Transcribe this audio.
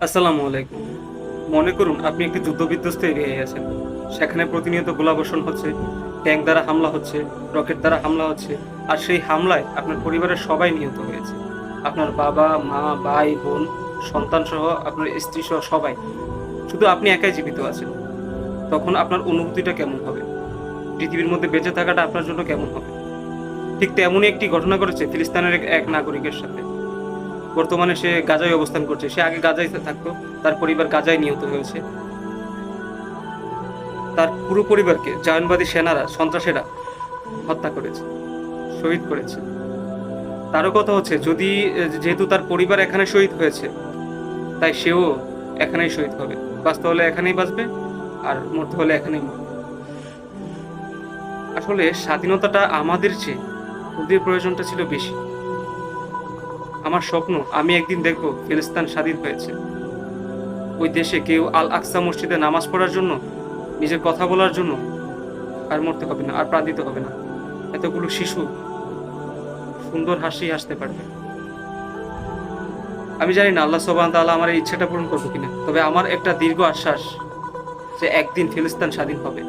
আসসালামু আলাইকুম। মনে করুন আপনি একটি যুদ্ধবিধ্বস্ত এরিয়ায় আছেন। সেখানে প্রতিনিয়ত গোলাবর্ষণ হচ্ছে, ট্যাঙ্ক দ্বারা হামলা হচ্ছে, রকেট দ্বারা হামলা হচ্ছে। আর সেই হামলায় আপনার পরিবারের সবাই নিহত হয়েছে। আপনার বাবা, মা, ভাই, বোন, সন্তানসহ আপনার স্ত্রীসহ সবাই। শুধু আপনি একাই জীবিত আছেন। তখন আপনার অনুভূতিটা কেমন হবে? পৃথিবীর মধ্যে বেঁচে থাকাটা আপনার জন্য কেমন হবে? ঠিক তেমনই একটি ঘটনা ঘটেছে ফিলিস্তিনের এক নাগরিকের সাথে। বর্তমানে সে গাজায় অবস্থান করছে। সে আগে গাজায় থাকতো। তার পরিবার গাজায় নিহত হয়েছে। তার পুরো পরিবারকে জায়নবাদী সেনারা, সন্ত্রাসীরা হত্যা করেছে, শহীদ করেছে। তারও কথা হচ্ছে যদি যেহেতু তার পরিবার এখানে শহীদ হয়েছে, তাই সেও এখানেই শহীদ হবে। বাঁচতে হলে এখানেই বাঁচবে, আর মরতে হলে এখানেই মরবে। আসলে স্বাধীনতাটা আমাদের চেয়ে ওদের প্রয়োজনটা ছিল বেশি। আমার স্বপ্ন আমি একদিন দেখব ফিলিস্তিন স্বাধীন হয়েছে। ওই দেশে কেউ আল আকসা মসজিদে নামাজ পড়ার জন্য, নিজের কথা বলার জন্য আর মরতে হবে না, আর প্রাণ দিতে হবে না। এতগুলো শিশু সুন্দর হাসি হাসতে পারবে। আমি জানি না আল্লাহ সুবহান তাআলা আমার এই ইচ্ছাটা পূরণ করবো কিনা, তবে আমার একটা দীর্ঘ আশ্বাস যে একদিন ফিলিস্তিন স্বাধীন হবে।